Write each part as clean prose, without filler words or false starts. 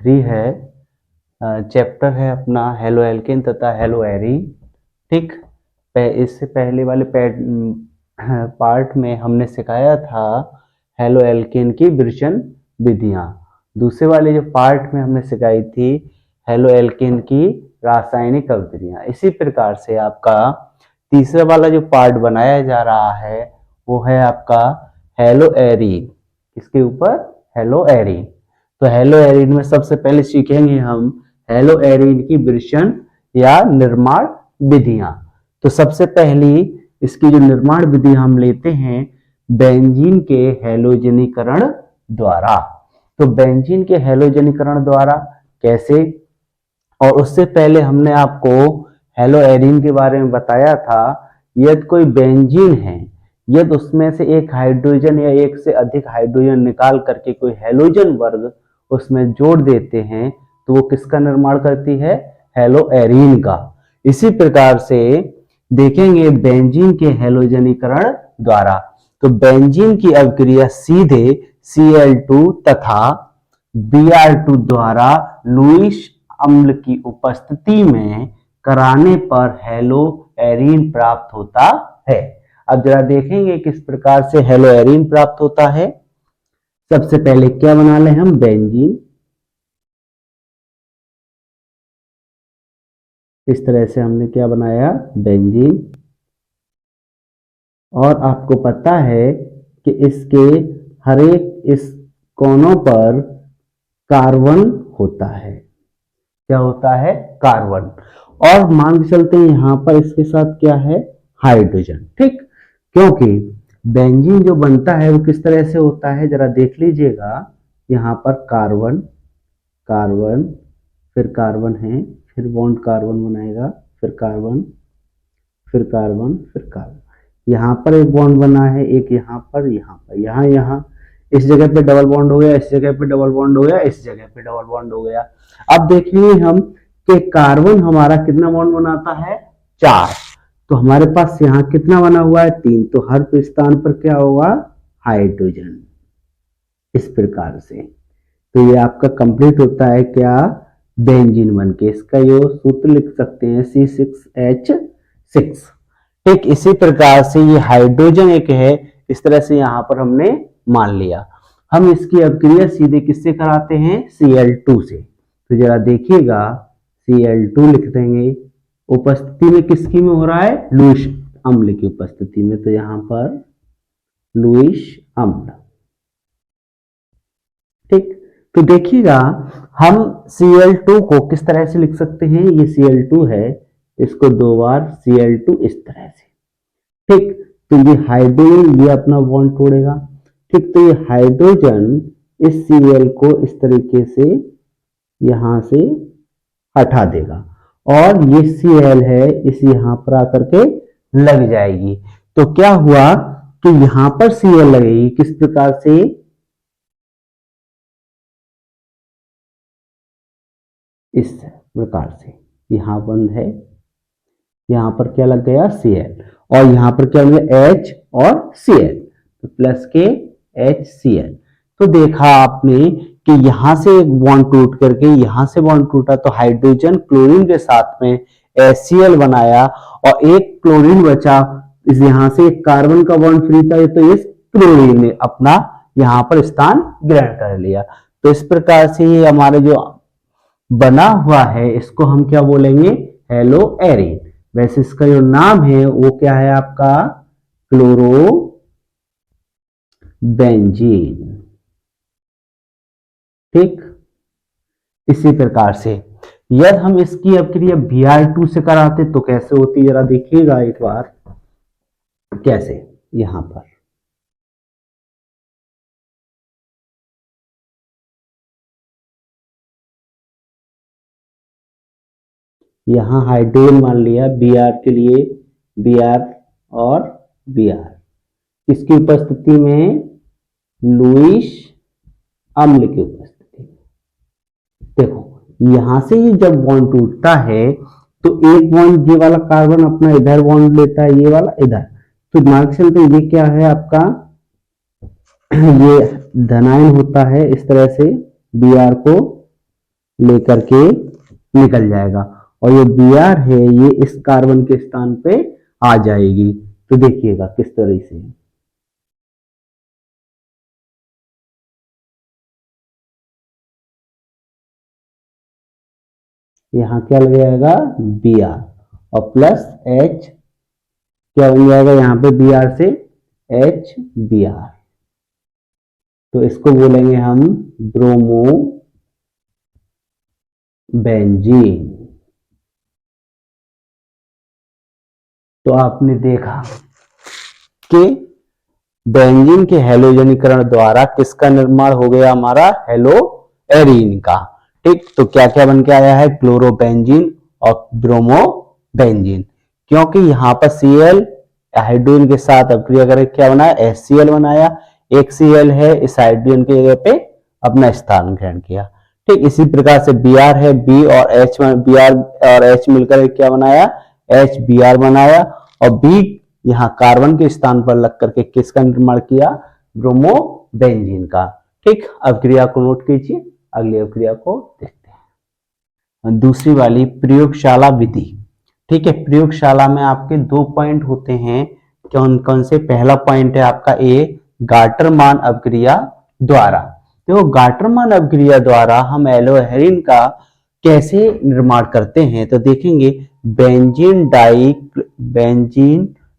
3 है, चैप्टर है अपना हेलो एल्केन तथा हेलो एरीन। ठीक, इससे पहले वाले पार्ट में हमने सिखाया था हेलो एल्केन की विरचन विधियां। दूसरे वाले जो पार्ट में हमने सिखाई थी हेलो एल्केन की रासायनिक अभिक्रियाएं। इसी प्रकार से आपका तीसरा वाला जो पार्ट बनाया जा रहा है वो है आपका हेलो एरीन। इसके ऊपर हेलो एरीन। तो हेलो एरीन में सबसे पहले सीखेंगे हम हेलो एरीन की विरचन या निर्माण विधियां। तो सबसे पहली इसकी जो निर्माण विधि हम लेते हैं बेंजीन के हैलोजनीकरण द्वारा। तो बेंजीन के हैलोजनीकरण द्वारा कैसे, और उससे पहले हमने आपको हेलो एरीन के बारे में बताया था। यदि कोई बेंजीन है, यदि उसमें से एक हाइड्रोजन या एक से अधिक हाइड्रोजन निकाल करके कोई हैलोजन वर्ग उसमें जोड़ देते हैं तो वो किसका निर्माण करती है, हेलो एरीन का। इसी प्रकार से देखेंगे बेंजीन के हैलोजनीकरण द्वारा। तो बेंजीन की अभिक्रिया सीधे Cl2 तथा Br2 द्वारा लुईस अम्ल की उपस्थिति में कराने पर हेलो एरीन प्राप्त होता है। अब जरा देखेंगे किस प्रकार से हेलो एरीन प्राप्त होता है। सबसे पहले क्या बना ले हम, बेंजीन। इस तरह से हमने क्या बनाया, बेंजीन। और आपको पता है कि इसके हर एक इस कोनों पर कार्बन होता है। क्या होता है, कार्बन। और मान के चलते हैं यहां पर इसके साथ क्या है, हाइड्रोजन। ठीक, क्योंकि बेंजीन जो बनता है वो किस तरह से होता है जरा देख लीजिएगा। यहां पर कार्बन कार्बन फिर कार्बन है, फिर बॉन्ड कार्बन बनाएगा, फिर कार्बन फिर कार्बन फिर कार्बन। यहाँ पर एक बॉन्ड बना है, एक यहाँ पर, यहाँ इस जगह पे डबल बॉन्ड हो गया, इस जगह पे डबल बॉन्ड हो गया, इस जगह पे डबल बॉन्ड हो गया। अब देखेंगे हम कि कार्बन हमारा कितना बॉन्ड बनाता है, 4। तो हमारे पास यहाँ कितना बना हुआ है, 3। तो हर स्थान पर क्या होगा, हाइड्रोजन। इस प्रकार से तो ये आपका कंप्लीट होता है क्या, बेंजीन बन के। इसका जो सूत्र लिख सकते हैं C6H6। ठीक, इसी प्रकार से ये हाइड्रोजन एक है, इस तरह से यहां पर हमने मान लिया। हम इसकी अभिक्रिया सीधे किससे कराते हैं, Cl2 से। तो जरा देखिएगा Cl2 लिख देंगे, उपस्थिति में किसकी में हो रहा है, लुईस अम्ल की उपस्थिति में। तो यहां पर लुईस अम्ल। ठीक, तो देखिएगा हम Cl2 को किस तरह से लिख सकते हैं, ये Cl2 है, इसको 2 बार Cl2 इस तरह से। ठीक, तो ये हाइड्रोजन ये अपना बॉन्ड तोड़ेगा। ठीक, तो ये हाइड्रोजन इस Cl को इस तरीके से यहां से हटा देगा और ये Cl है इस यहां पर आकर के लग जाएगी। तो क्या हुआ कि यहां पर Cl लगेगी, किस प्रकार से, इस प्रकार से। यहां बंद है, यहां पर क्या लग गया, Cl, और यहां पर क्या हो गया, H और Cl, तो प्लस के HCl। तो देखा आपने कि यहां से एक बॉन्ड टूट करके यहां से बॉन्ड टूटा तो हाइड्रोजन क्लोरीन के साथ में HCl बनाया और एक क्लोरीन बचा। इस यहां से एक कार्बन का बॉन्ड फ्री था, तो इस क्लोरीन ने अपना यहां पर स्थान ग्रहण कर लिया। तो इस प्रकार से ये हमारे जो बना हुआ है इसको हम क्या बोलेंगे, हेलो एरीन। वैसे इसका जो नाम है वो क्या है आपका, क्लोरो बेंजीन। ठीक, इसी प्रकार से यदि हम इसकी अभिक्रिया Br2 से कराते तो कैसे होती, जरा देखिएगा एक बार कैसे। यहां पर यहां हाइड्रोजन मान लिया Br के लिए, Br और Br, इसकी उपस्थिति में लुईस अम्ल की उपस्थिति में। देखो यहां से ये जब बॉन्ड टूटता है तो एक बॉन्ड ये वाला कार्बन अपना इधर बॉन्ड लेता है, ये वाला इधर। तो मान के चलते ये क्या है आपका, ये धनायन होता है इस तरह से Br को लेकर के निकल जाएगा और ये Br है ये इस कार्बन के स्थान पे आ जाएगी। तो देखिएगा किस तरह से यहाँ क्या लग जाएगा Br और प्लस H क्या बन जाएगा यहाँ पे Br से HBr। तो इसको बोलेंगे हम ब्रोमो बेंजीन। तो आपने देखा कि बेंजीन के हैलोजनीकरण द्वारा किसका निर्माण हो गया हमारा हेलो एरीन का। ठीक, तो क्या क्या बन के आया है क्लोरोबेंजीन और ब्रोमो बेंजीन, क्योंकि यहाँ पर Cl हाइड्रोजन के साथ अभिक्रिया करके क्या बनाया HCl बनाया। एक Cl है इस हाइड्रोजन के जगह पे अपना स्थान ग्रहण किया। ठीक, इसी प्रकार से Br है B और H Br और H मिलकर क्या बनाया HBr बनाया और B यहाँ कार्बन के स्थान पर लग करके किसका निर्माण किया ब्रोमो बेंजीन का। ठीक, अभिक्रिया को नोट कीजिए, अगली अभिक्रिया को देखते हैं। दूसरी वाली प्रयोगशाला विधि। ठीक है, प्रयोगशाला में आपके 2 पॉइंट होते हैं, कौन कौन से। पहला पॉइंट है आपका ए गाटरमान अभिक्रिया द्वारा। तो गाटरमान अभिक्रिया द्वारा हम एल्लोहेरिन का कैसे निर्माण करते हैं तो देखेंगे बेंजीन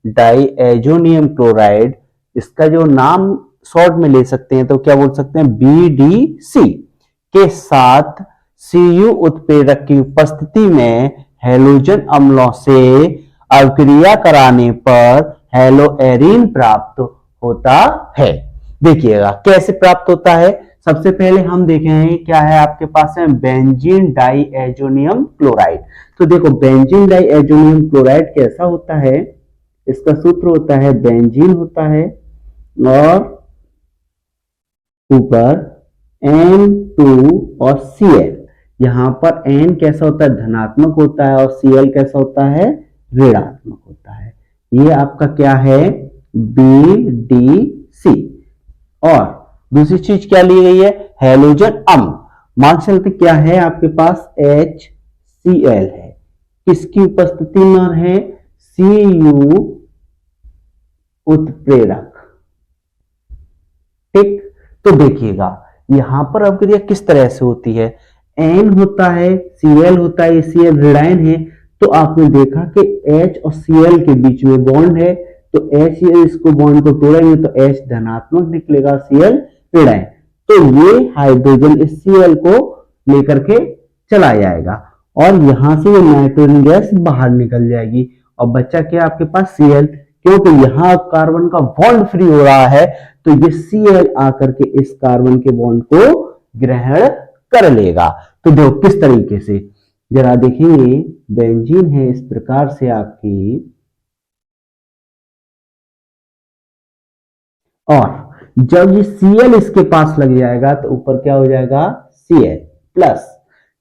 डाई एजोनियम क्लोराइड, इसका जो नाम शॉर्ट में ले सकते हैं तो क्या बोल सकते हैं BDC के साथ Cu उत्प्रेरक की उपस्थिति में हैलोजन अम्लों से अभिक्रिया कराने पर हेलोएरीन प्राप्त होता है। देखिएगा कैसे प्राप्त होता है। सबसे पहले हम देखेंगे क्या है आपके पास है बेंजीन डाइएजोनियम क्लोराइड। तो देखो बेंजीन डाइएजोनियम क्लोराइड कैसा होता है, इसका सूत्र होता है बेंजीन होता है और ऊपर N2 और Cl। यहां पर N कैसा होता है धनात्मक होता है और Cl कैसा होता है ऋणात्मक होता है। ये आपका क्या है BDC। और दूसरी चीज क्या ली गई है हैलोजन अम्ल। मान चलते क्या है आपके पास HCl है, किसकी उपस्थिति में है Cu उत्प्रेरक। ठीक, तो देखिएगा यहां पर अभिक्रिया किस तरह से होती है। N होता है Cl होता है, Cl ऋणायन है, तो आपने देखा कि H और Cl के बीच में बॉन्ड है, तो HCl इसको बॉन्ड को तोड़ेंगे तो H धनात्मक निकलेगा, Cl ऋणायन। तो ये हाइड्रोजन इस Cl को लेकर के चला जाएगा और यहां से ये नाइट्रोजन गैस बाहर निकल जाएगी और बच्चा क्या आपके पास Cl, क्योंकि यहां कार्बन का बॉन्ड फ्री हो रहा है तो ये Cl आकर के इस कार्बन के बॉन्ड को ग्रहण कर लेगा। तो देखो किस तरीके से, जरा देखिए बेंजीन है इस प्रकार से आपकी, और जब ये Cl इसके पास लग जाएगा तो ऊपर क्या हो जाएगा Cl प्लस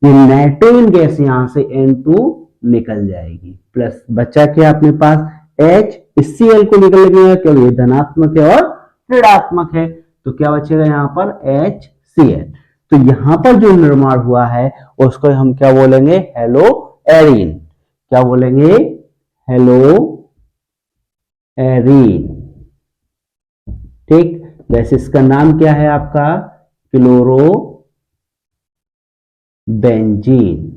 ये नाइट्रोजन गैस यहां से N2 निकल जाएगी प्लस बचा क्या अपने पास H इस Cl को निकल लगेगा क्योंकि ये धनात्मक है और ऋणात्मक है, तो क्या बचेगा यहाँ पर HCl। तो यहां पर जो निर्माण हुआ है उसको हम क्या बोलेंगे हेलो एरीन। क्या बोलेंगे हेलो एरीन। ठीक, वैसे इसका नाम क्या है आपका क्लोरो बेंजीन।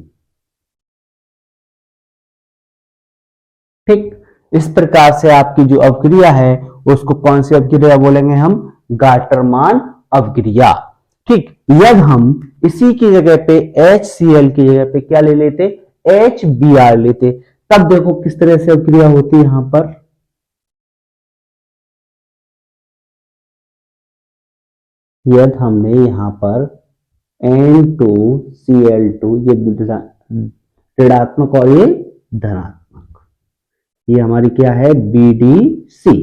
ठीक, इस प्रकार से आपकी जो अभिक्रिया है उसको कौन सी अभिक्रिया बोलेंगे हम गाटरमान अभिक्रिया। ठीक, यदि हम इसी की जगह पे HCl की जगह पे क्या ले लेते HBr लेते, तब देखो किस तरह से अभिक्रिया होती है यहां पर। यदि हमने यहां पर N2Cl2 ये ऋणात्मक और ये धनात्मक, ये हमारी क्या है BDC।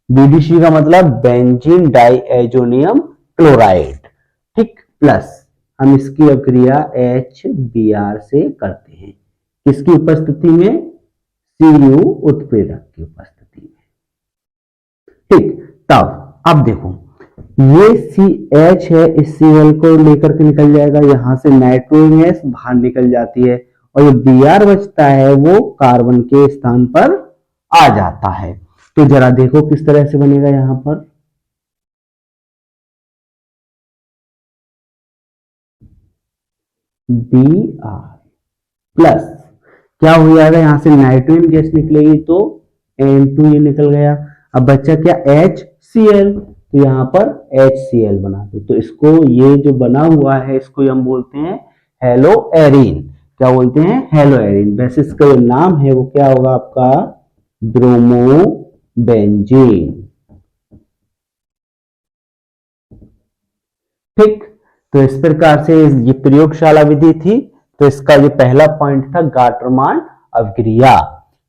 BDC का मतलब बेंजीन डाइएजोनियम क्लोराइड। ठीक, प्लस हम इसकी अभिक्रिया HBr से करते हैं, किसकी उपस्थिति में Cu उत्प्रेरक की उपस्थिति में। ठीक, तब अब देखो ये CH है, इस Cl को लेकर के निकल जाएगा, यहां से नाइट्रोजन गैस बाहर निकल जाती है और जो Br बचता है वो कार्बन के स्थान पर आ जाता है। तो जरा देखो किस तरह से बनेगा यहां पर। Br प्लस क्या हो जाएगा, यहां से नाइट्रोजन गैस निकलेगी तो N2 ये निकल गया। अब बच्चा क्या, HCl, तो यहाँ पर HCl बना दो। तो इसको, ये जो बना हुआ है इसको हम बोलते हैं हेलो एरीन। क्या बोलते हैं, हेलो एरीन। वैसे इसका जो नाम है वो क्या होगा आपका, ब्रोमो बेंजीन। ठीक, तो इस प्रकार से ये प्रयोगशाला विधि थी। तो इसका जो पहला पॉइंट था गाटरमान अवक्रिया।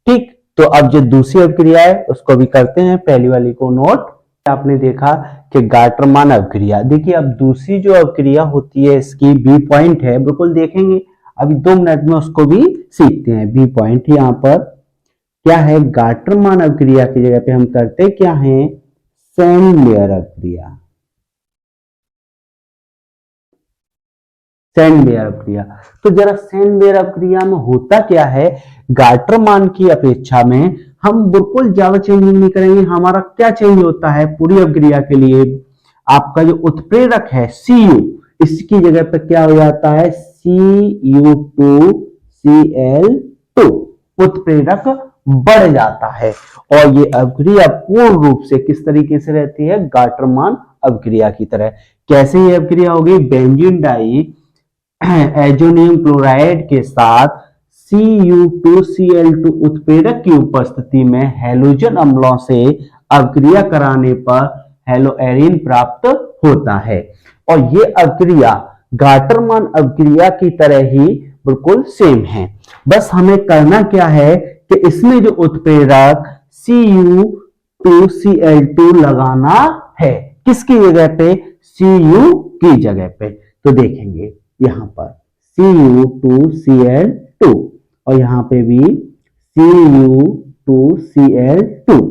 ठीक, तो अब जो दूसरी अवक्रिया है उसको भी करते हैं, पहली वाली को नोट। आपने देखा कि गाटरमान अवक्रिया, देखिए अब दूसरी जो अवक्रिया होती है इसकी बी पॉइंट है, बिल्कुल देखेंगे अभी 2 मिनट में, उसको भी सीखते हैं। बी पॉइंट यहाँ पर क्या है, गाटरमान अवक्रिया की जगह पे हम करते क्या है, सेंडमेयर अवक्रिया। सेंडमेयर अवक्रिया, तो जरा सेंडमेयर अवक्रिया में होता क्या है, गाटरमान की अपेक्षा में हम बिल्कुल ज्यादा चेंजिंग नहीं करेंगे। हमारा क्या चेंज होता है पूरी अवक्रिया के लिए, आपका जो उत्प्रेरक है Cu, इसकी जगह पर क्या हो जाता है, Cu2Cl2, उत्प्रेरक बढ़ जाता है। और ये अवक्रिया पूर्ण रूप से किस तरीके से रहती है, गाटरमान अवक्रिया की तरह। कैसे ये अवक्रिया होगी, बेंजीन डाई एजोनियम क्लोराइड के साथ Cu2Cl2 उत्प्रेरक की उपस्थिति में हैलोजन अम्लों से अवक्रिया कराने पर हेलोएरीन प्राप्त होता है। और ये अवक्रिया गाटरमान अवक्रिया की तरह ही बिल्कुल सेम है। बस हमें करना क्या है कि इसमें जो उत्प्रेरक Cu2Cl2 लगाना है, किसकी जगह पे, Cu की जगह पे। तो देखेंगे यहां पर Cu2Cl2 और यहां पे भी Cu2Cl2।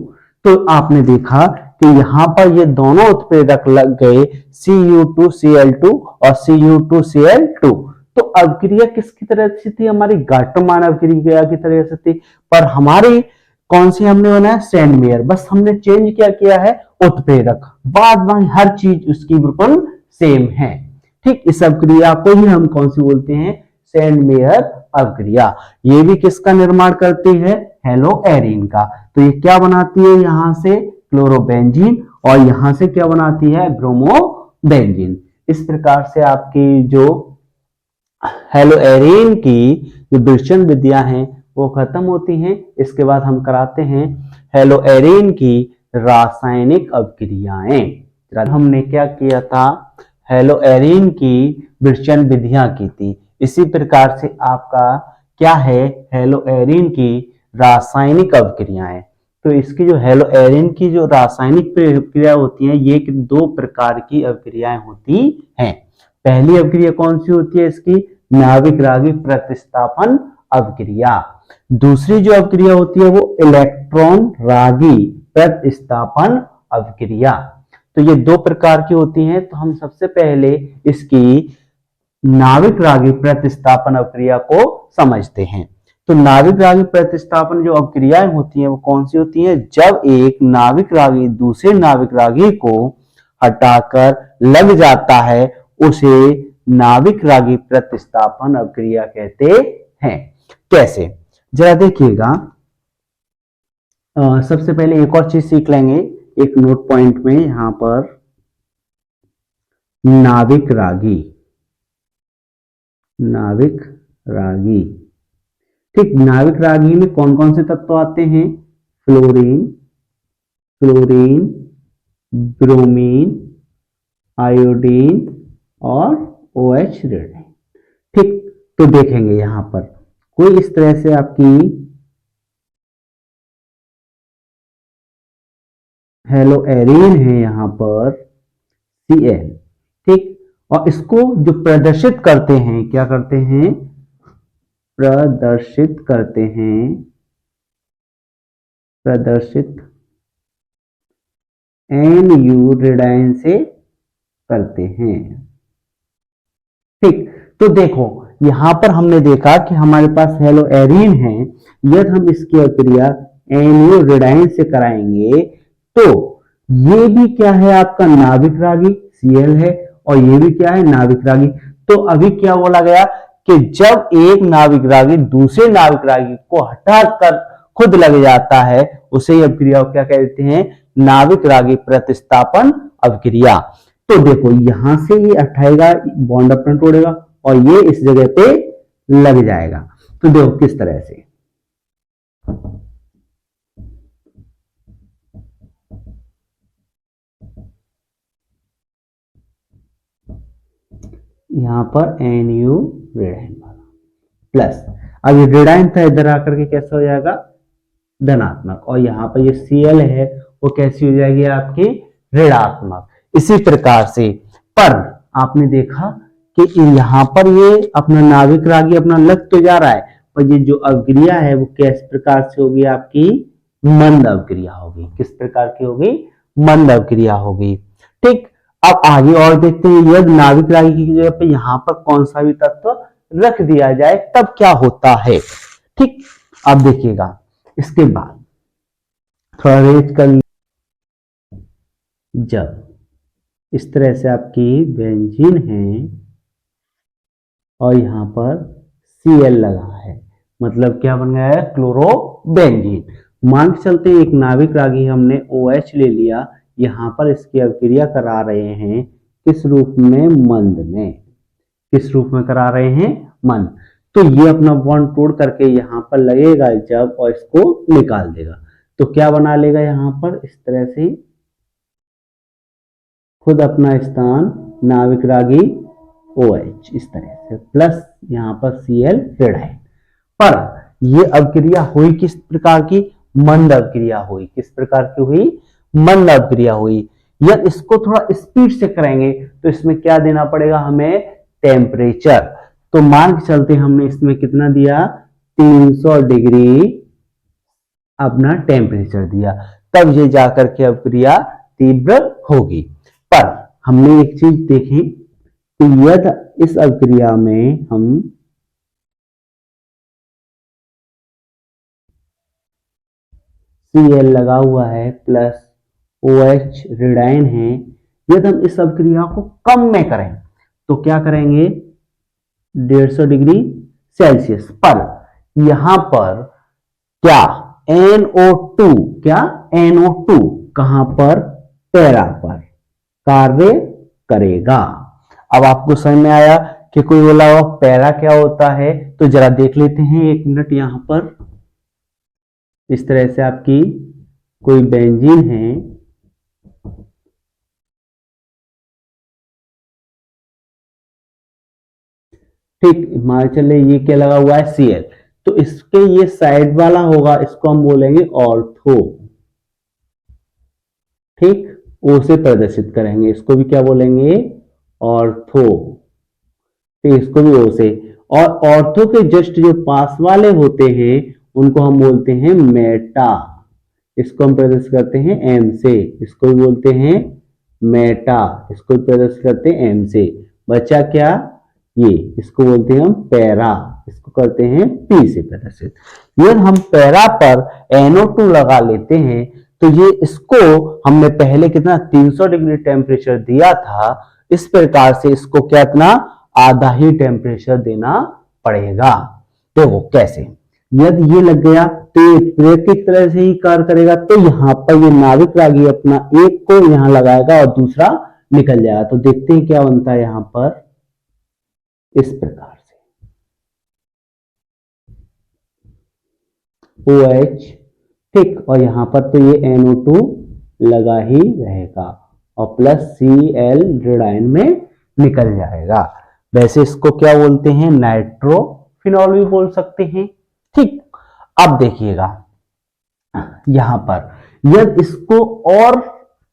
तो आपने देखा कि यहां पर ये दोनों उत्प्रेरक लग गए, Cu2Cl2 और Cu2Cl2। तो अवक्रिया किसकी तरह से थी, हमारी गाटरमान अवक्रिया की तरह से थी, पर हमारी कौन सी हमने बनाया, सेंडमेयर। बस हमने चेंज क्या किया है, उत्प्रेरक, बाद में हर चीज उसकी बिल्कुल सेम है। ठीक, इस अवक्रिया को ही हम कौन सी बोलते हैं, सेंडमेयर अवक्रिया। ये भी किसका निर्माण करती है, हेलोएरीन का। तो ये क्या बनाती है, यहां से क्लोरोबेंजीन और यहां से क्या बनाती है, ब्रोमोबेंजीन। इस प्रकार से आपकी जो हेलोएरीन की जो विरचन विधियां हैं वो खत्म होती हैं। इसके बाद हम कराते हैं हेलोएरीन की रासायनिक अवक्रियाएं। हमने क्या किया था, हेलोएरीन की विरचन विधियां की थी। इसी प्रकार से आपका क्या है, हेलोएरीन की रासायनिक अवक्रियाएं। तो इसकी जो हेलोएरीन की जो रासायनिक प्रक्रिया होती है, ये 2 प्रकार की अवक्रियाएं होती हैं। पहली अवक्रिया कौन सी होती है इसकी, नाविक रागी प्रतिस्थापन अवक्रिया। दूसरी जो अवक्रिया होती है वो इलेक्ट्रॉन रागी प्रतिस्थापन अवक्रिया। तो ये 2 प्रकार की होती हैं। तो हम सबसे पहले इसकी नाविक रागी प्रतिस्थापन अवक्रिया को समझते हैं। तो नाविक रागी प्रतिस्थापन जो अवक्रियाएं होती हैं वो कौन सी होती हैं, जब एक नाविक रागी दूसरे नाविक रागी को हटाकर लग जाता है, उसे नाविक रागी प्रतिस्थापन अवक्रिया कहते हैं। कैसे, जरा देखिएगा। सबसे पहले एक और चीज सीख लेंगे एक नोट पॉइंट में, यहां पर नाविक रागी, नाविक रागी। ठीक, नाविक रागी में कौन कौन से तत्व आते हैं, फ्लोरीन, क्लोरीन, ब्रोमीन, आयोडीन और OH ऋण। ठीक, तो देखेंगे यहां पर कोई इस तरह से आपकी हेलोएरीन है यहां पर Cl। ठीक, और इसको जो प्रदर्शित करते हैं, क्या करते हैं, प्रदर्शित करते हैं, प्रदर्शित NU ऋणायन से करते हैं। ठीक, तो देखो यहां पर हमने देखा कि हमारे पास हेलो एरीन है। यदि हम इसकी अक्रिया एनियो रेडाइन से कराएंगे तो ये भी क्या है आपका नाभिक रागी Cl है और ये भी क्या है नाभिक रागी। तो अभी क्या बोला गया कि जब एक नाभिक रागी दूसरे नाभिक रागी को हटाकर खुद लग जाता है उसे अभिक्रिया क्या कहते हैं, नाभिक रागी प्रतिस्थापन अभिक्रिया। तो देखो यहां से ये हटाएगा बॉन्ड अपना तोड़ेगा और ये इस जगह पे लग जाएगा। तो देखो किस तरह से यहां पर NU रेडाइन वाला प्लस, अब ये रेडाइन था इधर आकर के कैसा हो जाएगा धनात्मक, और यहाँ पर ये Cl है वो कैसी हो जाएगी आपकी ऋणात्मक। इसी प्रकार से पर आपने देखा कि यहाँ पर ये अपना नाभिक रागी अपना लग तो जा रहा है पर ये जो अवक्रिया है वो किस प्रकार से होगी आपकी मंद अवक्रिया होगी। किस प्रकार की होगी, मंद अवक्रिया होगी। ठीक, अब आगे और देखते हैं यदि नाभिक रागी की जगह पे यहाँ पर कौन सा भी तत्व रख दिया जाए तब क्या होता है। ठीक, अब देखिएगा इसके बाद थोड़ा रेज कर, जब इस तरह से आपकी बेंजीन है और यहां पर Cl लगा है मतलब क्या बन गया है क्लोरोबेंजीन। मान के चलते हैं एक नाभिक रागी हमने OH ले लिया, यहां पर इसकी अभिक्रिया करा रहे हैं किस रूप में, मंद में। किस रूप में करा रहे हैं, मंद। तो ये अपना बॉन्ड तोड़ करके यहां पर लगेगा जब और इसको निकाल देगा तो क्या बना लेगा यहां पर इस तरह से खुद अपना स्थान नाभिक रागी OH इस तरह से प्लस यहां पर Cl रेडाइन। पर ये अभिक्रिया हुई किस प्रकार की, मंद अभिक्रिया हुई। किस प्रकार की हुई, मंद अभिक्रिया हुई। यदि इसको थोड़ा स्पीड से करेंगे तो इसमें क्या देना पड़ेगा हमें, टेम्परेचर। तो मान के चलते हमने इसमें कितना दिया 300 डिग्री अपना टेम्परेचर दिया तब ये जाकर के अभिक्रिया तीव्र होगी। पर हमने एक चीज देखी कि यदि इस अभिक्रिया में हम Cl लगा हुआ है प्लस OH रेडाइन है, यदि हम इस अभिक्रिया को कम में करें तो क्या करेंगे 150 डिग्री सेल्सियस पर यहां पर क्या NO2, क्या NO2 कहां पर, पैरा पर कार्य करेगा। अब आपको समझ में आया कि कोई बोला हुआ पैरा क्या होता है, तो जरा देख लेते हैं एक मिनट। यहां पर इस तरह से आपकी कोई बेंजीन है ठीक, मान चले ये क्या लगा हुआ है Cl, तो इसके ये साइड वाला होगा इसको हम बोलेंगे ऑर्थो। ठीक, O से प्रदर्शित करेंगे, इसको भी क्या बोलेंगे ऑर्थो। ठीक, इसको भी O से। और ऑर्थो के जस्ट जो पास वाले होते हैं उनको हम बोलते हैं मेटा, इसको हम प्रदर्शित करते हैं M से। इसको भी बोलते हैं मेटा, इसको प्रदर्शित करते हैं M से। बचा क्या, ये इसको बोलते हैं हम पैरा, इसको करते हैं P से प्रदर्शित। यदि हम पैरा पर NO2 लगा लेते हैं तो ये इसको हमने पहले कितना 300 डिग्री टेम्परेचर दिया था, इस प्रकार से इसको क्या इतना आधा ही टेम्परेचर देना पड़ेगा। देखो कैसे, यदि ये लग गया तो ये प्रेरक की तरह से ही कार्य करेगा। तो यहाँ पर ये नाभिक रागी अपना एक को यहाँ लगाएगा और दूसरा निकल जाएगा। तो देखते हैं क्या बनता है यहाँ पर इस प्रकार से OH। ठीक, और यहां पर तो ये NO2 लगा ही रहेगा और प्लस Cl रेडाइन में निकल जाएगा। वैसे इसको क्या बोलते हैं, नाइट्रोफिनॉल भी बोल सकते हैं। ठीक, अब देखिएगा यहां पर यदि इसको और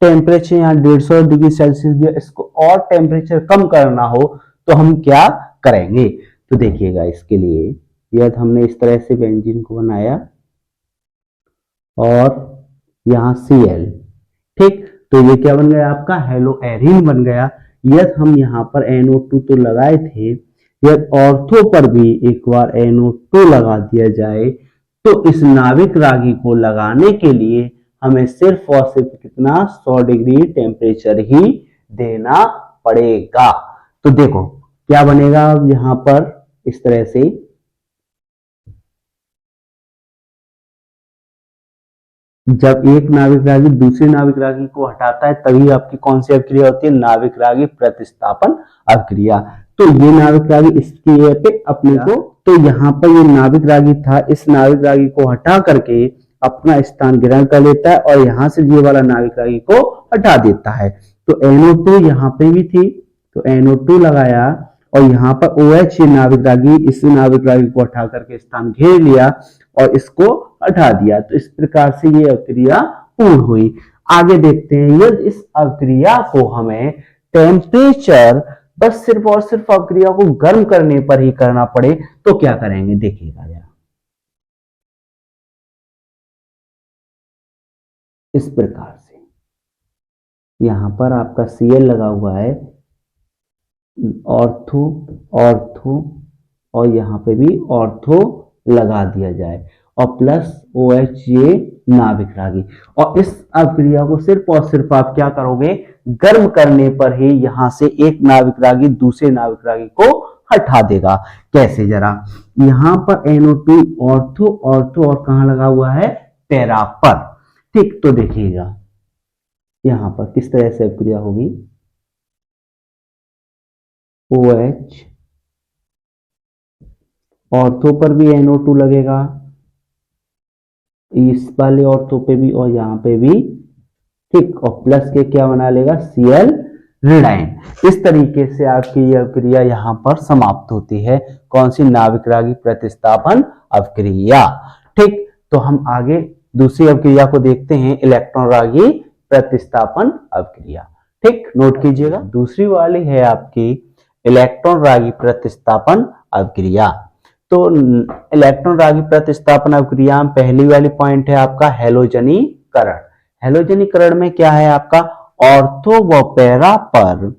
टेम्परेचर यहाँ 150 डिग्री सेल्सियस दिया, इसको और टेम्परेचर कम करना हो तो हम क्या करेंगे। तो देखिएगा इसके लिए यदि हमने इस तरह से बेंजीन को बनाया और यहां Cl, ठीक, तो ये क्या बन गया आपका हेलो एरीन बन गया। यदि हम यहाँ पर NO2 तो लगाए थे, यदि ऑर्थो पर भी एक बार NO2 लगा दिया जाए तो इस नाविक रागी को लगाने के लिए हमें सिर्फ और सिर्फ कितना 100 डिग्री टेम्परेचर ही देना पड़ेगा। तो देखो क्या बनेगा अब यहां पर इस तरह से, जब एक नाविक रागी दूसरे नाविक रागी को हटाता है तभी आपकी कौन सी अभिक्रिया होती है, नाविक रागी प्रतिस्थापन अभिक्रिया। तो ये नाविक रागी इसकी जगह पे अपने को, तो यहाँ पर ये नाविक रागी था, इस नाविक रागी को हटा करके अपना स्थान ग्रहण कर लेता है और यहाँ से ये वाला नाविक रागी को हटा देता है। तो NO2 यहाँ पे भी थी तो NO2 लगाया और यहाँ पर OH ये नाविक रागी, इस नाविक रागी को हटा करके स्थान घेर लिया और इसको हटा दिया। तो इस प्रकार से ये अभिक्रिया पूर्ण हुई। आगे देखते हैं, यदि इस अभिक्रिया को हमें टेम्परेचर बस सिर्फ और सिर्फ अभिक्रिया को गर्म करने पर ही करना पड़े तो क्या करेंगे, देखिएगा जरा इस प्रकार से। यहां पर आपका Cl लगा हुआ है, ऑर्थो ऑर्थो और यहाँ पे भी ऑर्थो लगा दिया जाए और प्लस OH ये नाविक रागी, और इस अभिक्रिया को सिर्फ और सिर्फ आप क्या करोगे, गर्म करने पर ही यहां से एक नाविक रागी दूसरे नाविक रागी को हटा देगा। कैसे, जरा यहां पर NO2 ऑर्थो ऑर्थो और कहां लगा हुआ है, पैरा पर, ठीक। तो देखिएगा यहां पर किस तरह से अभिक्रिया होगी, OH ऑर्थो पर भी NO2 लगेगा, इस वाले ऑर्थो पे भी और यहाँ पे भी, ठीक, और प्लस के क्या बना लेगा, Cl रिडाइन। इस तरीके से आपकी यह अभिक्रिया यहाँ पर समाप्त होती है। कौन सी, नाविक रागी प्रतिस्थापन अभिक्रिया, ठीक। तो हम आगे दूसरी अभिक्रिया को देखते हैं, इलेक्ट्रॉन रागी प्रतिस्थापन अभिक्रिया, ठीक, नोट कीजिएगा। दूसरी वाली है आपकी इलेक्ट्रॉन रागी प्रतिस्थापन अभिक्रिया। तो इलेक्ट्रॉन रागी प्रतिस्थापन अभिक्रिया में पहली वाली पॉइंट है आपका हैलोजनीकरण। हैलोजनीकरण में क्या है आपका, ऑर्थो व पैरा पर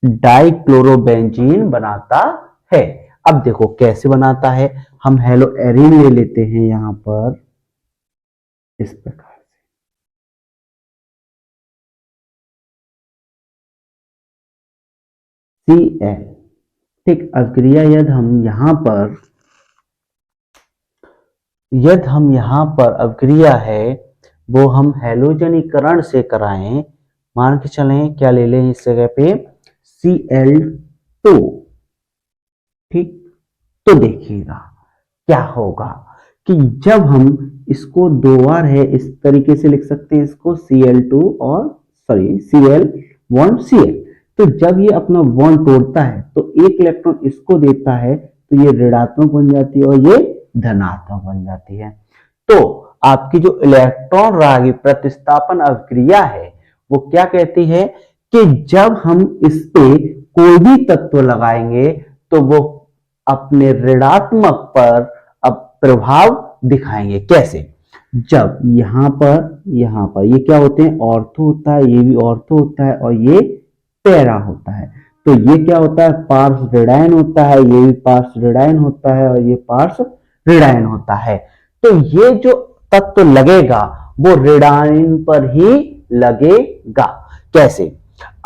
डाइक्लोरोबेंजीन बनाता है। अब देखो कैसे बनाता है, हम हेलो एरीन ले लेते हैं यहां पर इस प्रकार से Cl, ठीक। अभिक्रिया यदि हम यहां पर अभिक्रिया है वो हम हैलोजनीकरण से कराएं, मान के चलें क्या ले लें इस जगह पे, Cl2, ठीक। तो देखिएगा क्या होगा कि जब हम इसको दो बार है इस तरीके से लिख सकते हैं इसको, Cl2 और Cl1Cl। तो जब ये अपना बॉन्ड तोड़ता है तो एक इलेक्ट्रॉन इसको देता है तो ये ऋणात्मक बन जाती है और ये धनात्मक बन जाती है। तो आपकी जो इलेक्ट्रॉन रागी प्रतिस्थापन अभिक्रिया है वो क्या कहती है कि जब हम इस पे कोई भी तत्व लगाएंगे तो वो अपने ऋणात्मक पर अब प्रभाव दिखाएंगे। कैसे, जब यहां पर ये क्या होते हैं, ऑर्थो होता है, ये भी ऑर्थो होता है और ये पैरा होता है। तो ये क्या होता है, पार्श्व ऋणायन होता है, ये भी पार्श्व ऋणायन होता है और ये पार्श्व ऋणायन होता है। तो ये जो तत्व लगेगा वो ऋणायन पर ही लगेगा। कैसे,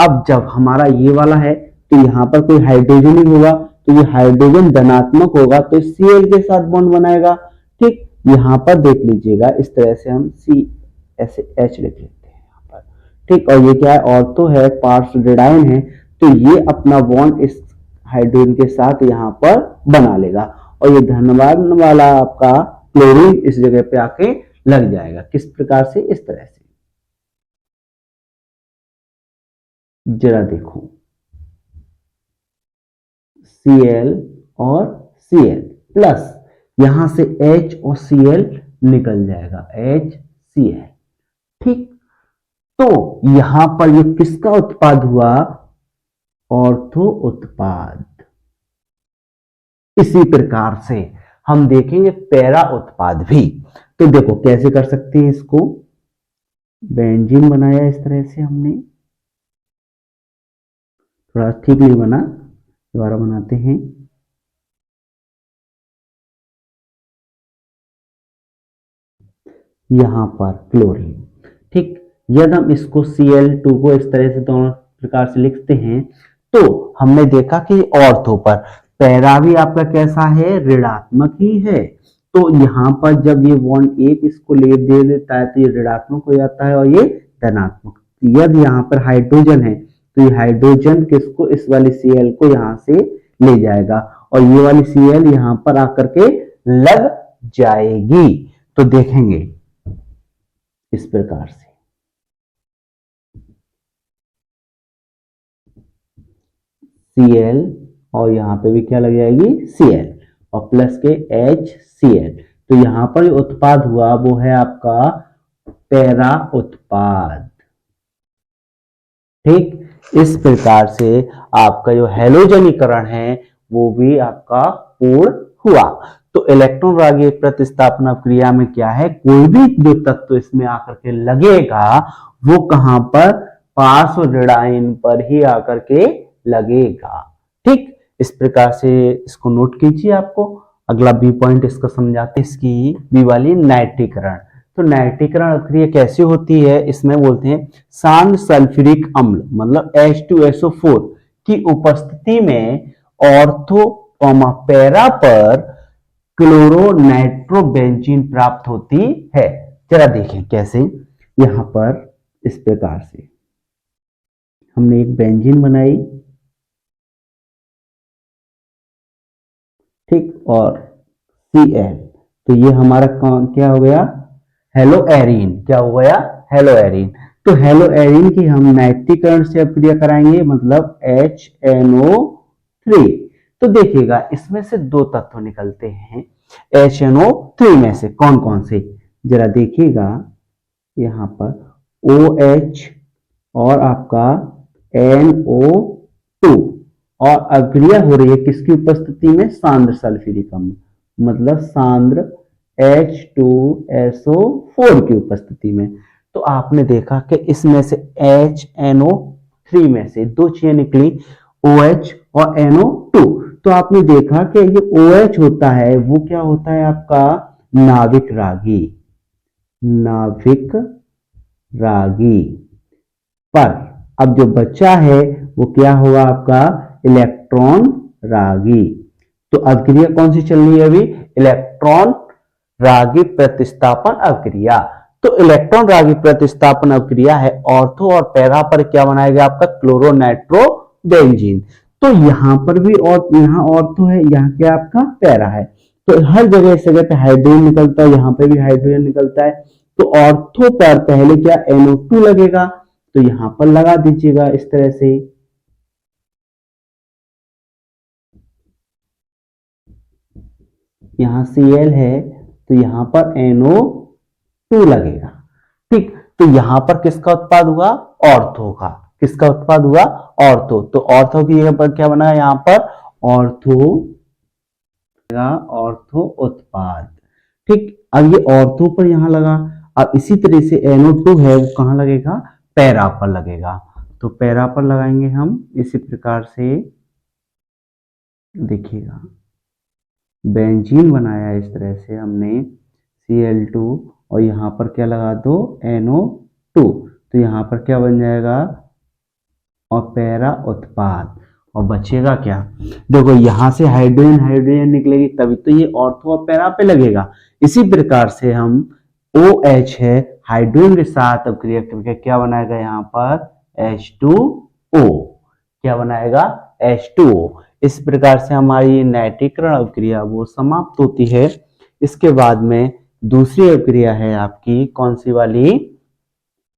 अब जब हमारा ये वाला है तो यहाँ पर कोई हाइड्रोजन ही होगा तो ये हाइड्रोजन धनात्मक होगा तो Cl के साथ बॉन्ड बनाएगा, ठीक। यहाँ पर देख लीजिएगा इस तरह से हम C ऐसे H लिख लेते हैं यहाँ पर, ठीक। और ये क्या है, ऑर्थो है, पार्श्व ऋणायन है, तो ये अपना बॉन्ड इस हाइड्रोजन के साथ यहाँ पर बना लेगा और ये धनवान वाला आपका क्लोरीन इस जगह पे आके लग जाएगा। किस प्रकार से, इस तरह से, जरा देखो Cl और Cl प्लस यहां से H और Cl निकल जाएगा, HCl, ठीक। तो यहां पर ये किसका उत्पाद हुआ, ऑर्थो उत्पाद। इसी प्रकार से हम देखेंगे पैरा उत्पाद भी। तो देखो कैसे कर सकते हैं इसको, बेंजीन बनाया इस तरह से हमने, थोड़ा ठीक नहीं बना, दोबारा बनाते हैं। यहाँ पर क्लोरीन, ठीक। यदि हम इसको Cl2 को इस तरह से दोनों प्रकार से लिखते हैं, तो हमने देखा कि ऑर्थो पर पैरा भी आपका कैसा है, ऋणात्मक ही है। तो यहाँ पर जब ये बॉन्ड एक इसको ले दे देता है तो ये ऋणात्मक हो जाता है और ये धनात्मक। यदि यहाँ पर हाइड्रोजन है तो ये हाइड्रोजन किसको, इस वाली Cl को यहाँ से ले जाएगा और ये वाली Cl यहाँ पर आकर के लग जाएगी। तो देखेंगे इस प्रकार से Cl और यहाँ पे भी क्या लग जाएगी, Cl और प्लस के HCl। तो यहाँ पर उत्पाद हुआ वो है आपका पैरा उत्पाद, ठीक। इस प्रकार से आपका जो हैलोजनीकरण है वो भी आपका पूर्ण हुआ। तो इलेक्ट्रॉन रागी प्रतिस्थापन अभिक्रिया में क्या है, कोई भी जो तत्व इसमें आकर के लगेगा वो कहां पर, पार्श्व ऋणायन पर ही आकर के लगेगा, ठीक। इस प्रकार से इसको नोट कीजिए। आपको अगला बी पॉइंट इसको समझाते, इसकी बी वाली नाइट्रीकरण। तो नाइट्रीकरण अभिक्रिया कैसी होती है, इसमें बोलते हैं सांद्र सल्फ्यूरिक अम्ल मतलब H2SO4 की उपस्थिति में ऑर्थो पैरा पर क्लोरोनाइट्रोबेंजीन प्राप्त होती है। जरा देखें कैसे, यहां पर इस प्रकार से हमने एक बेंजीन बनाई, ठीक, और Cl, तो ये हमारा क्या हो गया, हेलो एरीन। क्या हो गया, हेलो एरीन। तो हेलो एरीन की हम नाइट्रीकरण से अभिक्रिया कराएंगे मतलब HNO3। तो देखिएगा इसमें से दो तत्व निकलते हैं HNO3 में से, कौन कौन से, जरा देखिएगा यहां पर OH और आपका NO2 और अभिक्रिया हो रही है किसकी उपस्थिति में, सांद्र सल्फ्यूरिक अम्ल मतलब सांद्र H2SO4 की उपस्थिति में। तो आपने देखा कि इसमें से HNO3 में से दो चीजें निकली, OH और NO2। तो आपने देखा कि ये OH होता है वो क्या होता है आपका, नाविक रागी, नाविक रागी। पर अब जो बच्चा है वो क्या होगा आपका, इलेक्ट्रॉन रागी। तो अभिक्रिया कौन सी चल रही है अभी, इलेक्ट्रॉन रागी प्रतिस्थापन अभिक्रिया। तो इलेक्ट्रॉन रागी प्रतिस्थापन अभिक्रिया है ऑर्थो और पैरा पर क्या बनाएगा आपका, क्लोरोनाइट्रोबेंजीन। तो यहां पर भी और यहाँ ऑर्थो है, यहाँ क्या आपका पैरा है। तो हर जगह इस जगह पे हाइड्रोजन निकलता है, यहाँ पे भी हाइड्रोजन निकलता है। तो ऑर्थो पर पहले क्या NO2 लगेगा, तो यहां पर लगा दीजिएगा इस तरह से, यहां Cl है तो यहां पर NO2 लगेगा, ठीक। तो यहां पर किसका उत्पाद हुआ, ऑर्थो का। किसका उत्पाद हुआ, ऑर्थो। तो ऑर्थो की जगह पर क्या बना यहां पर, ऑर्थो, ऑर्थो उत्पाद, ठीक। अब ये ऑर्थो पर यहां लगा, अब इसी तरह से NO2 है वो कहां लगेगा, पैरा पर लगेगा। तो पैरा पर लगाएंगे हम इसी प्रकार से, देखिएगा बेंजीन बनाया इस तरह से हमने Cl2 और यहाँ पर क्या लगा दो, NO2। तो यहाँ पर क्या बन जाएगा, और पैरा उत्पाद, और बचेगा क्या, देखो यहाँ से हाइड्रोजन हाइड्रोजन निकलेगी तभी तो ये ऑर्थो और पैरा पे लगेगा। इसी प्रकार से हम OH है हाइड्रोजन के साथ अभिक्रिया करके क्या बनाएगा यहाँ पर, H2O। क्या बनाएगा, H2O। इस प्रकार से हमारी नाइट्रीकरण अभिक्रिया वो समाप्त होती है। इसके बाद में दूसरी अभिक्रिया है आपकी कौन सी वाली,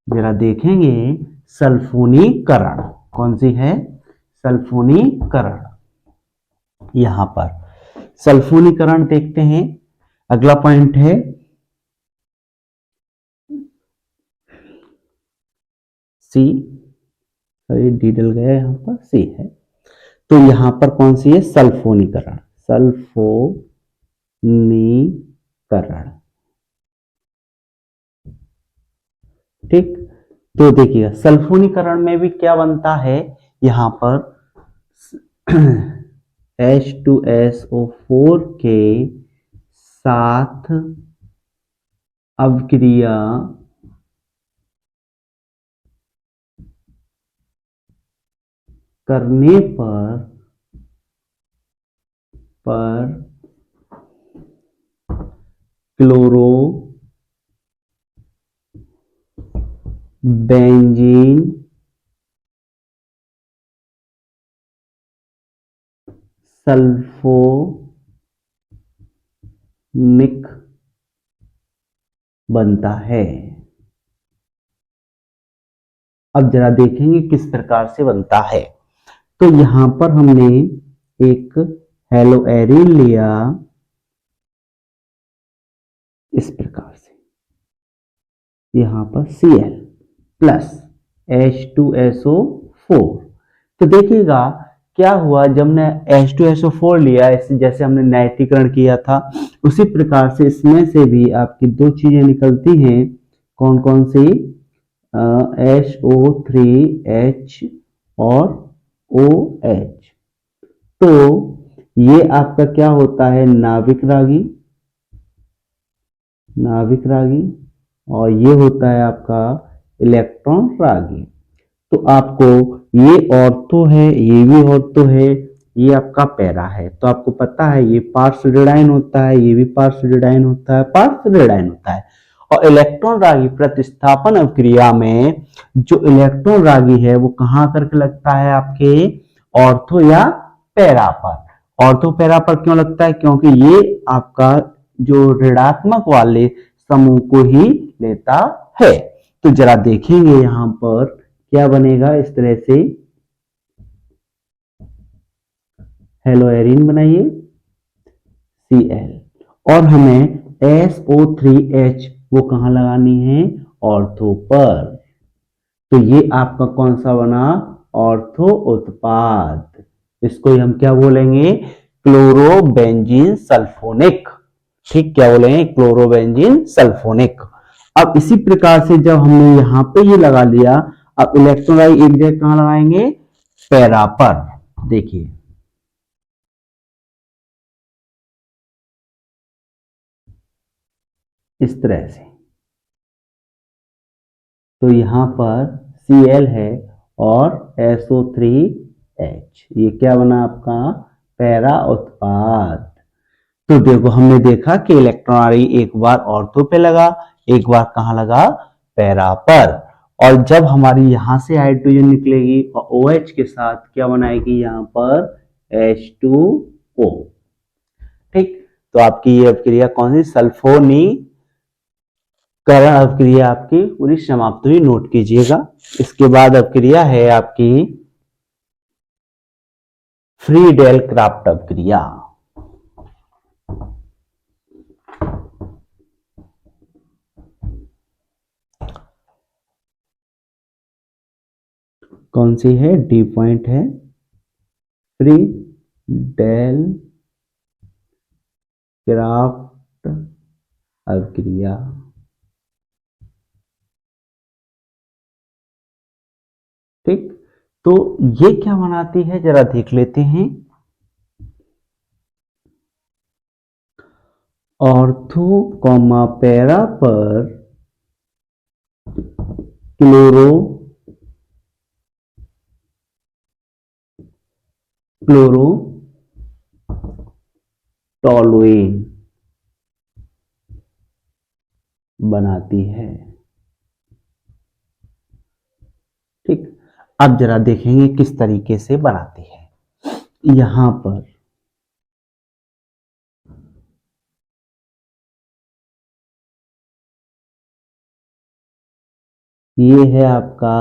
जरा देखेंगे, सल्फोनीकरण। कौन सी है, सल्फोनीकरण। यहां पर सल्फोनीकरण देखते हैं, अगला पॉइंट है सी, सॉरी डी डल गया, यहां पर सी है। तो यहां पर कौन सी है, सल्फोनीकरण, सल्फोनीकरण, ठीक। तो देखिए सल्फोनीकरण में भी क्या बनता है, यहां पर H2SO4 के साथ अवक्रिया करने पर क्लोरो बेंजीन सल्फोनिक बनता है। अब जरा देखेंगे किस प्रकार से बनता है। तो यहां पर हमने एक हेलोएरिन लिया इस प्रकार से, यहां पर Cl प्लस H2SO4। तो देखिएगा क्या हुआ, जब हमने H2SO4 लिया, जैसे हमने नाइट्रीकरण किया था, उसी प्रकार से इसमें से भी आपकी दो चीजें निकलती हैं। कौन कौन सी? HO3H और OH। तो ये आपका क्या होता है? नाविक रागी, और ये होता है आपका इलेक्ट्रॉन रागी। तो आपको ये ऑर्थो है, ये भी ऑर्थो है, ये आपका पैरा है। तो आपको पता है ये पार्श्व ऋणायन होता है, ये भी पार्श्व ऋणायन होता है, पार्श्व ऋणायन होता है। और इलेक्ट्रॉन रागी प्रतिस्थापन अभिक्रिया में जो इलेक्ट्रॉन रागी है वो कहां करके लगता है? आपके ऑर्थो या पैरा पर। ऑर्थो पैरा पर क्यों लगता है? क्योंकि ये आपका जो ऋणात्मक वाले समूह को ही लेता है। तो जरा देखेंगे यहां पर क्या बनेगा। इस तरह से हेलोएरिन बनाइए Cl, और हमें SO3H वो कहां लगानी है? ऑर्थो पर। तो ये आपका कौन सा बना? ऑर्थो उत्पाद। इसको हम क्या बोलेंगे? Chlorobenzene sulphonic. ठीक, क्या बोलेंगे? Chlorobenzene sulphonic. अब इसी प्रकार से जब हमने यहां पे ये लगा लिया, अब इलेक्ट्रोलाइट एक जगह कहां लगाएंगे? पैरा पर। देखिए इस तरह से। तो यहां पर Cl है और SO3H, ये क्या बना आपका? पैरा उत्पाद। तो देखो हमने देखा कि इलेक्ट्रॉन एक बार ऑर्थो पे लगा, एक बार कहां लगा? पैरा पर। और जब हमारी यहां से हाइड्रोजन निकलेगी और OH के साथ क्या बनाएगी? यहां पर H2O। ठीक, तो आपकी ये अभिक्रिया कौन सी? सल्फोनीकरण अभिक्रिया आपकी पूरी समाप्त हुई, नोट कीजिएगा। इसके बाद अभिक्रिया है आपकी फ्रीडेल क्राफ्ट अभिक्रिया। कौन सी है? डी पॉइंट है, फ्रीडेल क्राफ्ट अभिक्रिया। ठीक, तो ये क्या बनाती है जरा देख लेते हैं। ऑर्थो कॉमा पैरा पर क्लोरोटोलुइन बनाती है। ठीक, अब जरा देखेंगे किस तरीके से बनाती है। यहां पर ये है आपका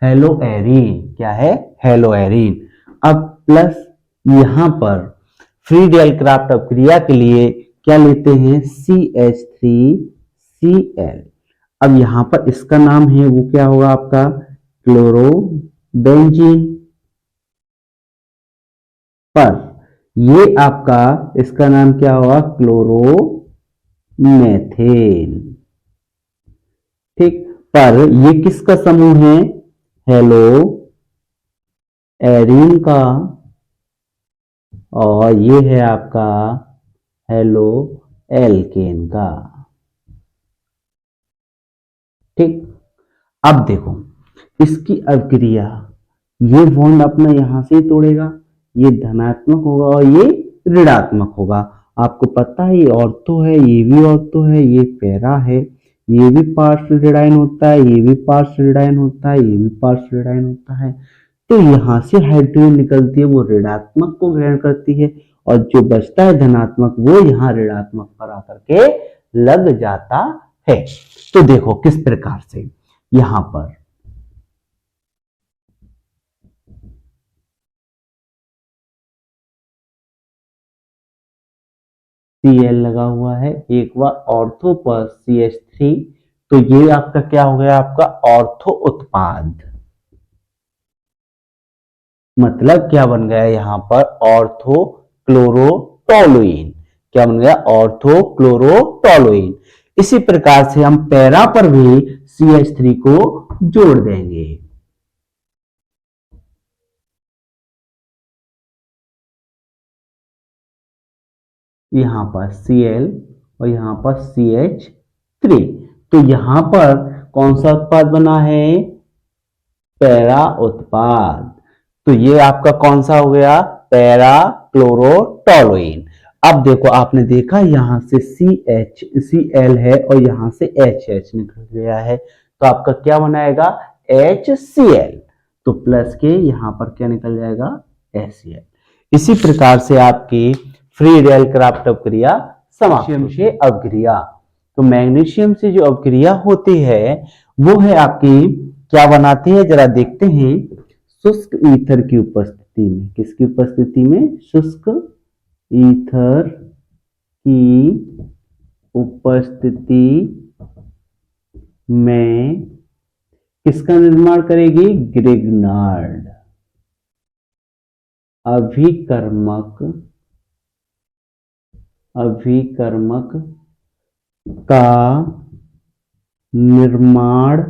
हेलोएरिन। क्या है? हेलोएरिन। अब प्लस यहां पर फ्रीडेल क्राफ्ट अभिक्रिया के लिए क्या लेते हैं? CH3Cl। अब यहां पर इसका नाम है वो क्या होगा आपका? क्लोरोबेंजीन। पर ये आपका इसका नाम क्या होगा? क्लोरोमेथेन। ठीक, पर ये किसका समूह है? हेलो एरीन का, और ये है आपका हेलो एल्केन का। ठीक, अब देखो इसकी अभिक्रिया, ये बॉन्ड अपना यहां से ही तोड़ेगा, ये धनात्मक होगा और ये ऋणात्मक होगा। आपको पता है ये ऑर्थो है, ये भी ऑर्थो है, ये पैरा है, ये भी पार्श्व ऋणायन होता है, ये भी पार्श्व ऋणायन होता है, ये भी पार्श्व ऋणायन होता है। तो यहाँ से हाइड्रोजन निकलती है, वो ऋणात्मक को ग्रहण करती है, और जो बचता है धनात्मक वो यहाँ ऋणात्मक पर आकर के लग जाता है। तो देखो किस प्रकार से यहां पर Cl लगा हुआ है, एक बार ऑर्थो पर CH3, तो ये आपका क्या हो गया, आपका ऑर्थो उत्पाद। मतलब क्या बन गया यहां पर, ऑर्थो क्लोरोटोलुइन। क्या बन गया, ऑर्थो क्लोरोटोलुइन। इसी प्रकार से हम पैरा पर भी CH3 को जोड़ देंगे। यहां पर Cl और यहां पर CH3, तो यहां पर कौन सा उत्पाद बना है, पैरा उत्पाद। तो ये आपका कौन सा हो गया, पैरा क्लोरोटोलुइन। अब देखो आपने देखा यहां से Cl है और यहां से HH निकल गया है, तो आपका क्या बनाएगा, HCl। तो प्लस के यहां पर क्या निकल जाएगा, HCl। इसी प्रकार से आपकी फ्री रेल क्राफ्ट अपक्रिया समाप्त से अपक्रिया। तो मैग्नीशियम से जो अपक्रिया होती है वो है आपकी क्या बनाती है, जरा देखते हैं। शुष्क ईथर की उपस्थिति में, किसकी उपस्थिति में, शुष्क ईथर की उपस्थिति में किसका निर्माण करेगी, ग्रिग्नार्ड अभिकर्मक, अभिकर्मक का निर्माण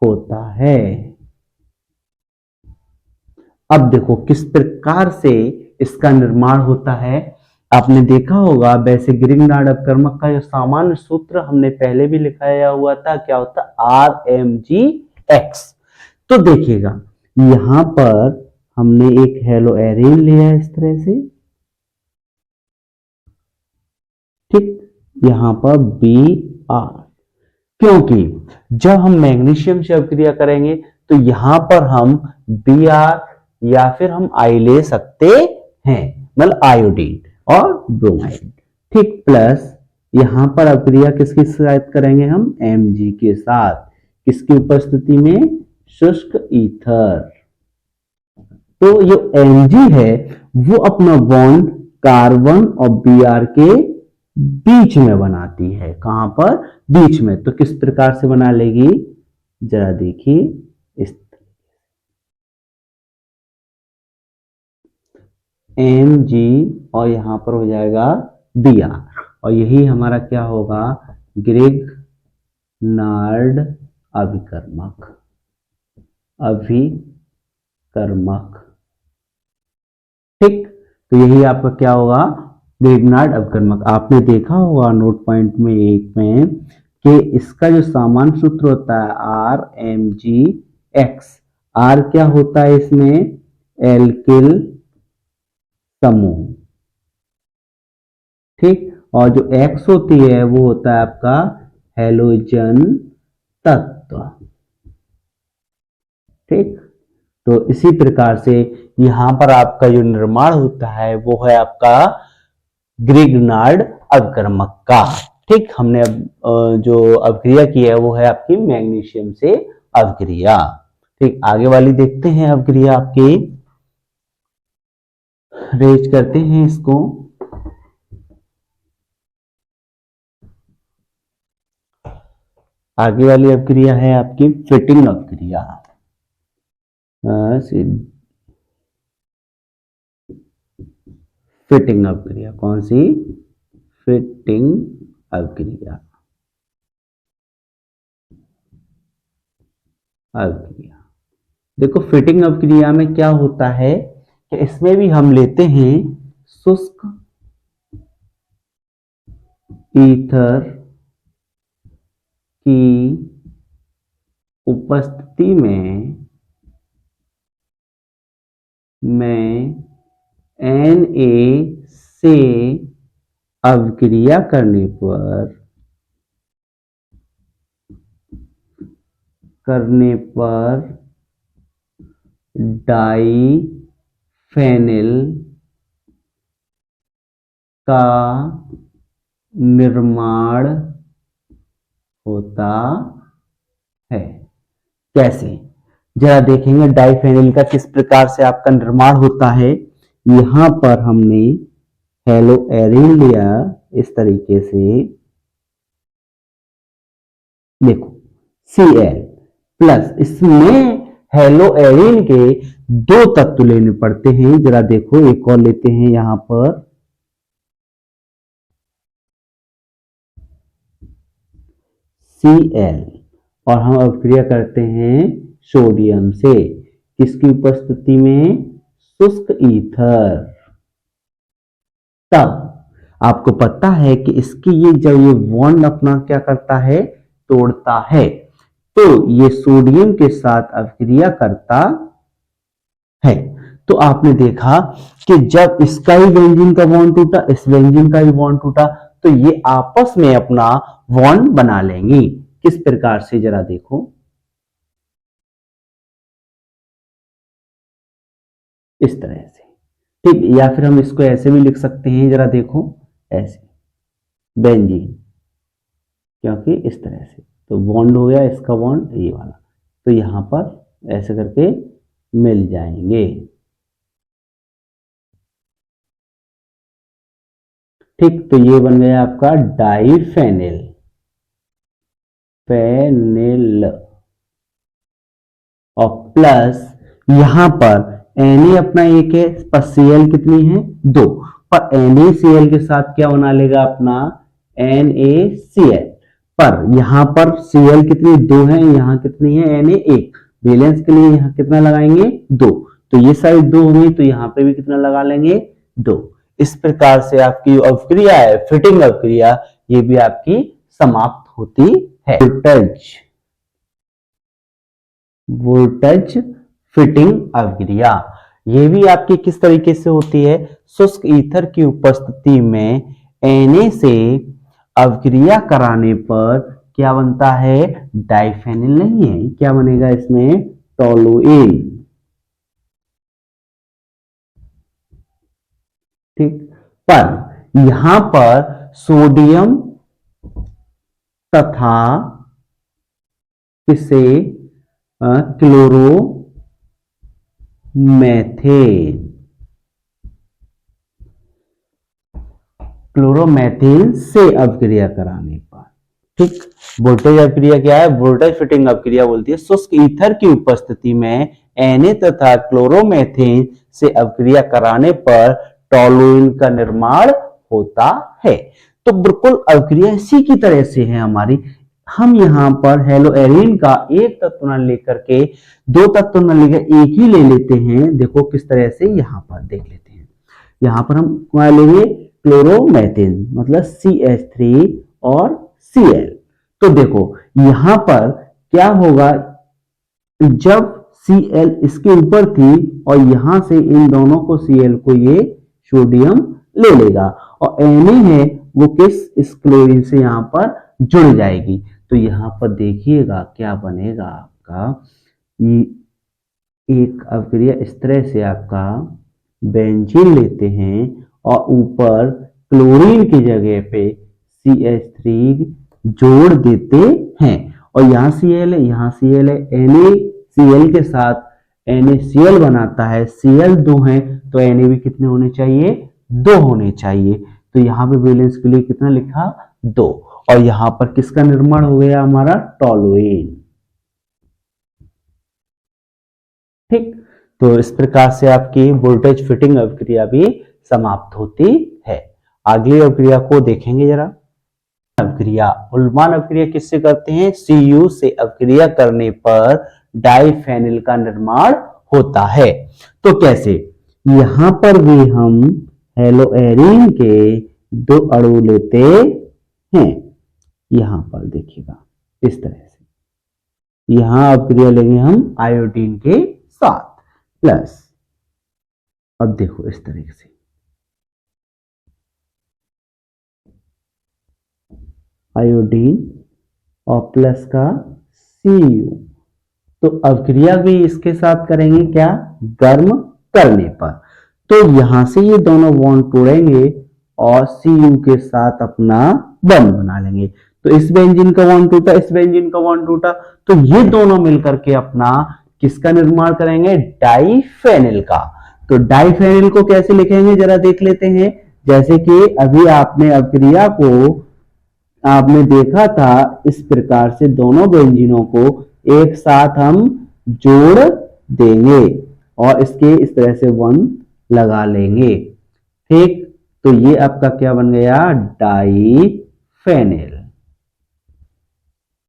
होता है। अब देखो किस प्रकार से इसका निर्माण होता है। आपने देखा होगा वैसे ग्रिग्नार्ड अपकर्मक का जो सामान्य सूत्र हमने पहले भी लिखाया हुआ था, क्या होता, RMGX। तो देखिएगा यहां पर हमने एक हेलो एरेन लिया इस तरह से, ठीक, यहां पर Br, क्योंकि जब हम मैग्नीशियम से अपक्रिया करेंगे तो यहां पर हम Br या फिर हम आई ले सकते हैं, मतलब आयोडीन और ब्रोमाइड, ठीक, प्लस यहां पर अपक्रिया किसके साथ करेंगे हम, Mg के साथ, किसकी उपस्थिति में, शुष्क ईथर। तो जो Mg है वो अपना बॉन्ड कार्बन और Br के बीच में बनाती है, कहां पर, बीच में। तो किस प्रकार से बना लेगी, जरा देखिए, इस Mg और यहां पर हो जाएगा Br, और यही हमारा क्या होगा, ग्रिग्नार्ड अभिकर्मक, अभिकर्मक, ठीक। तो यही आपका क्या होगा, ग्रिग्नार्ड अभिकर्मक। आपने देखा होगा नोट पॉइंट में एक में कि इसका जो सामान्य सूत्र होता है RMGX, R क्या होता है इसमें, एल्किल समूह, ठीक, और जो X होती है वो होता है आपका हैलोजन तत्व, ठीक। तो इसी प्रकार से यहां पर आपका जो निर्माण होता है वो है आपका ग्रिग्नार्ड अभिकर्मक का, ठीक। हमने अब जो अभिक्रिया की है वो है आपकी मैग्नीशियम से अभिक्रिया, ठीक। आगे वाली देखते हैं अभिक्रिया आपकी, रेज करते हैं इसको। आगे वाली अभिक्रिया है आपकी फिटिंग अभिक्रिया। फिटिंग अभिक्रिया कौन सी, फिटिंग अभिक्रिया, अभिक्रिया, देखो फिटिंग अभिक्रिया में क्या होता है कि इसमें भी हम लेते हैं शुष्क ईथर की उपस्थिति में मैं Na से अभिक्रिया करने पर डाई फेनिल का निर्माण होता है। कैसे, जरा देखेंगे डाइफेनिल का किस प्रकार से आपका निर्माण होता है। यहां पर हमने हेलो एरिन लिया इस तरीके से, देखो Cl प्लस इसमें हेलो एरिन के दो तत्व लेने पड़ते हैं। जरा देखो एक और लेते हैं यहां पर Cl और हम अभिक्रिया करते हैं सोडियम से, किसकी उपस्थिति में, शुष्क ईथर। तब आपको पता है कि इसकी ये जब ये बॉन्ड अपना क्या करता है, तोड़ता है, तो ये सोडियम के साथ अभिक्रिया करता है। तो आपने देखा कि जब इसका ही बेंजीन का बॉन्ड टूटा, इस बेंजीन का भी बॉन्ड टूटा, तो ये आपस में अपना बॉन्ड बना लेंगे। किस प्रकार से, जरा देखो इस तरह से, ठीक। या फिर हम इसको ऐसे भी लिख सकते हैं, जरा देखो ऐसे, बेंजीन, क्योंकि इस तरह से तो बॉन्ड हो गया, इसका बॉन्ड ये वाला, तो यहां पर ऐसे करके मिल जाएंगे, ठीक। तो ये बन गया आपका डाइफेनिल फेनिल और प्लस यहां पर Na अपना एक है, पर Cl कितनी है, 2, पर NaCl के साथ क्या बना लेगा अपना NaCl, पर यहां पर Cl कितनी 2 है, यहां कितनी है Na 1, बैलेंस के लिए यहां कितना लगाएंगे 2, तो ये सारी 2 होंगी, तो यहां पे भी कितना लगा लेंगे 2। इस प्रकार से आपकी अभिक्रिया है फिटिंग अभिक्रिया, ये भी आपकी समाप्त होती है। वोल्टेज फिटिंग अभिक्रिया, ये भी आपकी किस तरीके से होती है, शुष्क ईथर की उपस्थिति में Na से अभिक्रिया कराने पर क्या बनता है, डाइफेनिल नहीं है, क्या बनेगा इसमें, टोलुएन, ठीक। पर यहां पर सोडियम तथा किसे, क्लोरोमेथेन से अभिक्रिया कराने पर, ठीक। वोल्टेज अभिक्रिया क्या है, वोल्टेज फिटिंग अभिक्रिया बोलती है शुष्क ईथर की उपस्थिति में Na तथा क्लोरोमेथेन से अभिक्रिया कराने पर टोलुइन का निर्माण होता है। तो बिल्कुल अभिक्रिया इसी की तरह से है हमारी। हम यहाँ पर हेलो एरिन का एक तत्व न लेकर के, दो तत्व न लेकर एक ही ले लेते हैं। देखो किस तरह से, यहाँ पर देख लेते हैं, यहाँ पर हम क्या लेंगे, क्लोरोमेथेन, मतलब CH3 और Cl। तो देखो यहाँ पर क्या होगा, जब Cl इसके ऊपर थी और यहां से इन दोनों को Cl को ये सोडियम ले लेगा, और Na है वो किस, इस क्लोरीन से यहाँ पर जुड़ जाएगी। तो यहाँ पर देखिएगा क्या बनेगा आपका, एक अभिक्रिया इस तरह से आपका बेंजीन लेते हैं और ऊपर क्लोरीन की जगह पे CH3 जोड़ देते हैं, और यहाँ Cl है, यहाँ Cl है, NaCl के साथ NaCl बनाता है, Cl 2 है, तो Na भी कितने होने चाहिए, 2 होने चाहिए। तो यहाँ पे बैलेंस के लिए कितना लिखा, 2, और यहाँ पर किसका निर्माण हो गया हमारा, टोलुइन, ठीक। तो इस प्रकार से आपकी वोल्टेज फिटिंग अभिक्रिया भी समाप्त होती है। अगली अभिक्रिया को देखेंगे जरा। अभिक्रिया, उल्बण अभिक्रिया किससे करते हैं, Cu से अभिक्रिया करने पर डाइफेनिल का निर्माण होता है। तो कैसे, यहां पर भी हम हेलोएरिन के 2 अणु लेते हैं, यहां पर देखिएगा इस तरह से, यहां अभिक्रिया लेंगे हम आयोडीन के साथ प्लस, अब देखो इस तरीके से आयोडीन और प्लस का Cu, तो अभिक्रिया भी इसके साथ करेंगे क्या, गर्म करने पर। तो यहां से ये दोनों बॉन्ड तोड़ेंगे और Cu के साथ अपना बॉन्ड बना लेंगे। तो इस बेंजीन का बॉन्ड टूटा, इस बेंजीन का बॉन्ड टूटा, तो ये दोनों मिलकर के अपना किसका निर्माण करेंगे, डाइफेनिल का। तो डाइफेनिल को कैसे लिखेंगे जरा देख लेते हैं। जैसे कि अभी आपने अभिक्रिया को आपने देखा था, इस प्रकार से दोनों बेंजीनों को एक साथ हम जोड़ देंगे और इसके इस तरह से बंध लगा लेंगे, ठीक। तो ये आपका क्या बन गया, डाइफेनिल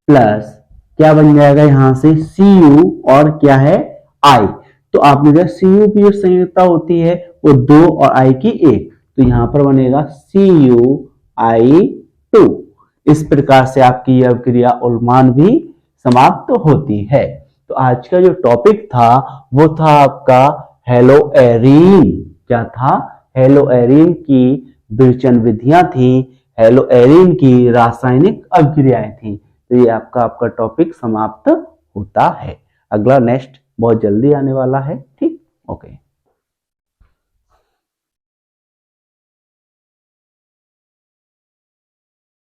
प्लस क्या बन जाएगा यहां से Cu और क्या है I। तो आपने देखा Cu की जो संयुक्ता होती है वो 2 और I की 1, तो यहां पर बनेगा CuI2। इस प्रकार से आपकी यह क्रिया उल्मान भी समाप्त होती है। तो आज का जो टॉपिक था वो था आपका हेलोएरीन। क्या था, हेलोएरीन की विरचन विधियां थी, हेलोएरीन की रासायनिक अभिक्रियाएं थी। तो ये आपका टॉपिक समाप्त होता है। अगला नेक्स्ट बहुत जल्दी आने वाला है, ठीक, ओके।